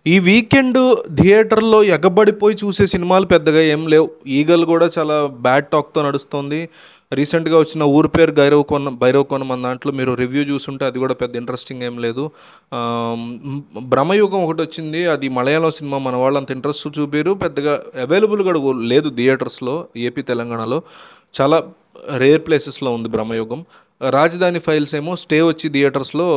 ఈ వీకెండ్ థియేటర్‌లో ఎగబడిపోయి చూసే సినిమాలు పెద్దగా ఏం లేవు. 'ఈగల్' గూడా చాలా బ్యాడ్ టాక్‌తో నడుస్తోంది. రీసెంట్‌గా వచ్చిన 'ఊరి పేరు భైరవకొన' మన దాంట్లో మీరు రివ్యూ చూసుంటే అది గూడా పెద్ద ఇంట్రెస్టింగ్ ఏం లేదు. 'భ్రమయుగం' ఒకటొచ్చింది. అది మలయాళం సినిమా. మన వాళ్ళు అంత ఇంట్రెస్ట్ చూపియరు. పెద్దగా అవైలబుల్ గూడా లేదు థియేటర్స్‌లో ఏపీ, తెలంగాణలో. చాలా రేర్ ప్లేసెస్‌లో ఉంది 'భ్రమయుగం'. 'రాజధాని ఫైల్స్' ఏమో స్టే వచ్చి థియేటర్స్‌లో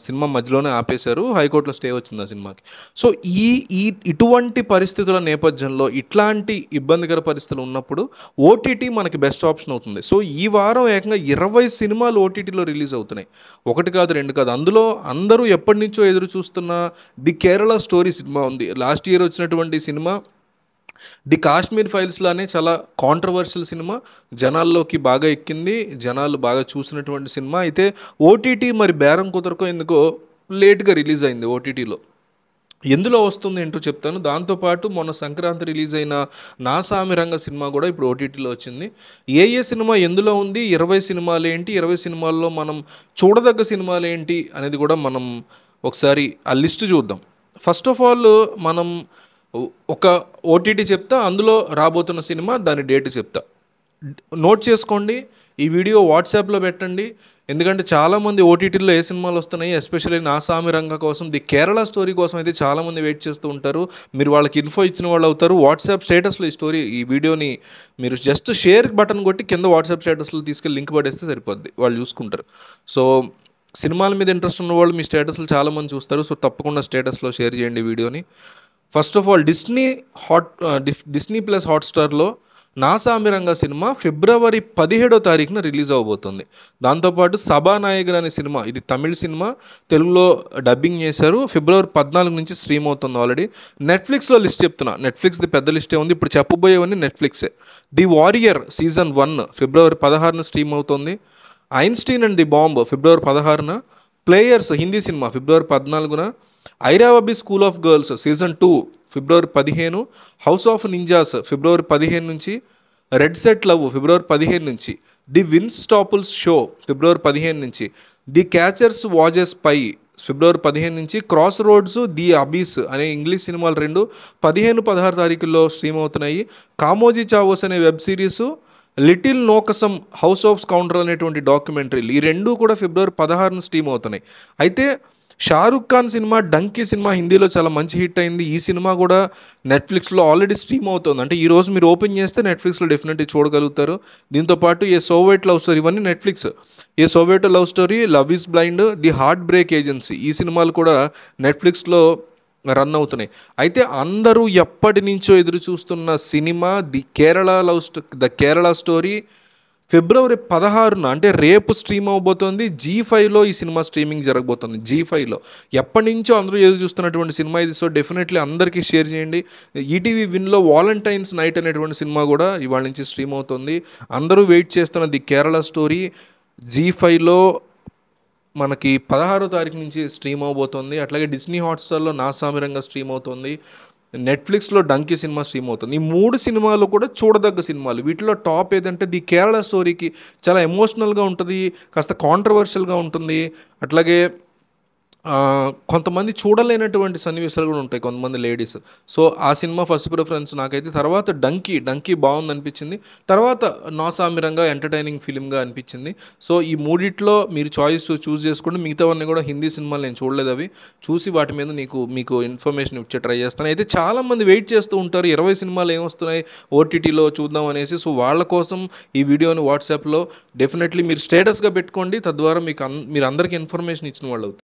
సినిమా మధ్యలోనే ఆపేశారు. హైకోర్టులో స్టే వచ్చింది ఆ సినిమాకి. సో, ఈ ఈ ఇటువంటి పరిస్థితుల నేపథ్యంలో ఇట్లాంటి ఇబ్బందికర పరిస్థితులు ఉన్నప్పుడు ఓటీటీ మనకి బెస్ట్ ఆప్షన్ అవుతుంది. సో, ఈ వారం ఏకంగా 20 సినిమాలు ఓటీటీలో రిలీజ్ అవుతున్నాయి. 1 కాదు, 2 కాదు. అందులో అందరూ ఎప్పటినుంచో ఎదురు చూస్తున్న 'ది కేరళ స్టోరీ' సినిమా ఉంది. లాస్ట్ ఇయర్ వచ్చినటువంటి సినిమా 'ది కాశ్మీర్ ఫైల్స్' లానే చాలా కాంట్రవర్షియల్ సినిమా. జనాల్లోకి బాగా ఎక్కింది. జనాలు బాగా చూసినటువంటి సినిమా. అయితే ఓటీటీ మరి బేరం కుదరకో ఎందుకో లేట్‌గా రిలీజ్ అయింది ఓటీటీలో. ఎందులో వస్తుంది ఏంటో చెప్తాను. దాంతోపాటు మొన్న సంక్రాంతి రిలీజ్ అయిన 'నా సామిరంగ' సినిమా కూడా ఇప్పుడు ఓటీటీలో వచ్చింది. ఏ సినిమా ఎందులో ఉంది, 20 సినిమాలేంటి, 20 సినిమాల్లో మనం చూడదగ్గ సినిమాలేంటి అనేది కూడా మనం ఒకసారి ఆ లిస్ట్ చూద్దాం. ఫస్ట్ ఆఫ్ ఆల్ మనం ఒక ఓటీటీ చెప్తా, అందులో రాబోతున్న సినిమా, దాని డేట్ చెప్తా. నోట్ చేసుకోండి. ఈ వీడియో వాట్సాప్లో పెట్టండి. ఎందుకంటే చాలామంది ఓటీటీలో ఏ సినిమాలు వస్తున్నాయి, ఎస్పెషల్లీ 'నా సామిరంగ' కోసం, 'ది కేరళ స్టోరీ' కోసం అయితే చాలామంది వెయిట్ చేస్తూ ఉంటారు. మీరు వాళ్ళకి ఇన్ఫో ఇచ్చిన వాళ్ళు అవుతారు. వాట్సాప్ స్టేటస్లో ఈ వీడియోని మీరు జస్ట్ షేర్ బటన్ కొట్టి కింద వాట్సాప్ స్టేటస్లో తీసుకెళ్ళి లింక్ పడేస్తే సరిపోద్ది, వాళ్ళు చూసుకుంటారు. సో, సినిమాల మీద ఇంట్రెస్ట్ ఉన్న వాళ్ళు మీ స్టేటస్లు చాలామంది చూస్తారు. సో, తప్పకుండా స్టేటస్లో షేర్ చేయండి వీడియోని. First of all Disney plus హాట్‌స్టార్‌లో 'నా సామిరంగ' సినిమా ఫిబ్రవరి 17వ తారీఖున రిలీజ్ అవ్వబోతుంది. దాంతోపాటు 'సభానాయకుడు' అనే సినిమా, ఇది తమిళ్ సినిమా, తెలుగులో డబ్బింగ్ చేశారు. ఫిబ్రవరి 14 నుంచి స్ట్రీమ్ అవుతుంది ఆల్రెడీ. నెట్‌ఫ్లిక్స్‌లో లిస్ట్ చెప్తున్నా. నెట్‌ఫ్లిక్స్‌ది పెద్ద లిస్టే ఉంది. ఇప్పుడు చెప్పబోయేవన్నీ నెట్‌ఫ్లిక్సే. 'ది వారియర్' సీజన్ 1 ఫిబ్రవరి 16న స్ట్రీమ్ అవుతుంది. 'ఐన్‌స్టీన్ అండ్ ది బాంబ్' ఫిబ్రవరి 16న. 'ప్లేయర్స్' హిందీ సినిమా ఫిబ్రవరి 14న. 'ఐరావబి స్కూల్ ఆఫ్ గర్ల్స్' సీజన్ 2 ఫిబ్రవరి 15. 'హౌస్ ఆఫ్ నింజాస్' ఫిబ్రవరి 15 నుంచి. 'రెడ్ సెట్ లవ్' ఫిబ్రవరి 15 నుంచి. 'ది విన్స్ స్టాపుల్స్ షో' ఫిబ్రవరి 15 నుంచి. 'The catchers was a spy' ఫిబ్రవరి 15 నుంచి. 'క్రాస్ రోడ్స్', 'ది అబీస్' అనే ఇంగ్లీష్ సినిమాలు 2 15, 16 తారీఖుల్లో స్ట్రీమ్ అవుతున్నాయి. 'కామోజీ చావోస్' అనే వెబ్ సిరీసు, 'లిటిల్ నోకసమ్ హౌస్ ఆఫ్ స్కౌండరల్' అనేటువంటి డాక్యుమెంటరీలు, ఈ 2 కూడా ఫిబ్రవరి 16న స్ట్రీమ్ అవుతున్నాయి. అయితే Shahrukh Khan cinema 'donkey' cinema హిందీలో చాలా మంచి హిట్ అయింది. ఈ సినిమా కూడా నెట్‌ఫ్లిక్స్‌లో ఆల్రెడీ స్ట్రీమ్ అవుతుంది. అంటే ఈరోజు మీరు ఓపెన్ చేస్తే నెట్‌ఫ్లిక్స్‌లో డెఫినెట్‌లీ చూడగలుగుతారు. దీంతోపాటు 'ఏ సోవియట్ లవ్ స్టోరీ' ఇవన్నీ Netflix. 'A Soviet love story', 'love is blind', 'the heart break agency' ఈ సినిమాలు కూడా నెట్‌ఫ్లిక్స్‌లో రన్ అవుతున్నాయి. అయితే అందరూ ఎప్పటి నుంచో ఎదురు చూస్తున్న సినిమా 'ది కేరళ స్టోరీ' ఫిబ్రవరి 16న అంటే రేపు స్ట్రీమ్ అవ్వబోతోంది. జీ5లో ఈ సినిమా స్ట్రీమింగ్ జరగబోతోంది. జీ5లో ఎప్పటి నుంచో అందరూ ఎదురు చూస్తున్నటువంటి సినిమా ఇది. సో, డెఫినెట్లీ అందరికీ షేర్ చేయండి. ఈటీవీ విన్‌లో 'వాలంటైన్స్ నైట్' అనేటువంటి సినిమా కూడా ఇవాళ నుంచి స్ట్రీమ్ అవుతుంది. అందరూ వెయిట్ చేస్తున్న 'ది కేరళ స్టోరీ' జీ5లో మనకి 16వ తారీఖు నుంచి స్ట్రీమ్ అవబోతోంది. అట్లాగే డిస్నీ హాట్‌స్టార్‌లో 'నా సామిరంగ' స్ట్రీమ్ అవుతుంది. నెట్‌ఫ్లిక్స్‌లో 'డంకీ' సినిమా స్ట్రీమ్ అవుతుంది. ఈ 3 సినిమాలు కూడా చూడదగ్గ సినిమాలు. వీటిలో టాప్ ఏదంటే 'ది కేరళ స్టోరీకి' చాలా ఎమోషనల్‌గా ఉంటుంది, కాస్త కాంట్రవర్షియల్‌గా ఉంటుంది. అట్లాగే కొంతమంది చూడలేనటువంటి సన్నివేశాలు కూడా ఉంటాయి, కొంతమంది లేడీస్. సో, ఆ సినిమా ఫస్ట్ ప్రిఫరెన్స్ నాకైతే. తర్వాత 'డంకీ' బాగుందనిపించింది. తర్వాత 'నా సామిరంగ' ఎంటర్‌టైనింగ్ ఫిల్మ్‌గా అనిపించింది. సో, ఈ మూడిట్లో మీరు చూస్ చేసుకోండి. మిగతావన్నీ కూడా హిందీ సినిమాలు, నేను చూడలేదు అవి. చూసి వాటి మీద మీకు ఇన్ఫర్మేషన్ ఇచ్చే ట్రై చేస్తాను. అయితే చాలామంది వెయిట్ చేస్తూ ఉంటారు 20 సినిమాలు ఏమొస్తున్నాయి ఓటీటీలో చూద్దాం అనేసి. సో, వాళ్ళ కోసం ఈ వీడియోని వాట్సాప్లో డెఫినెట్లీ మీరు స్టేటస్గా పెట్టుకోండి. తద్వారా మీరు అందరికీ ఇన్ఫర్మేషన్ ఇచ్చిన వాళ్ళు అవుతారు.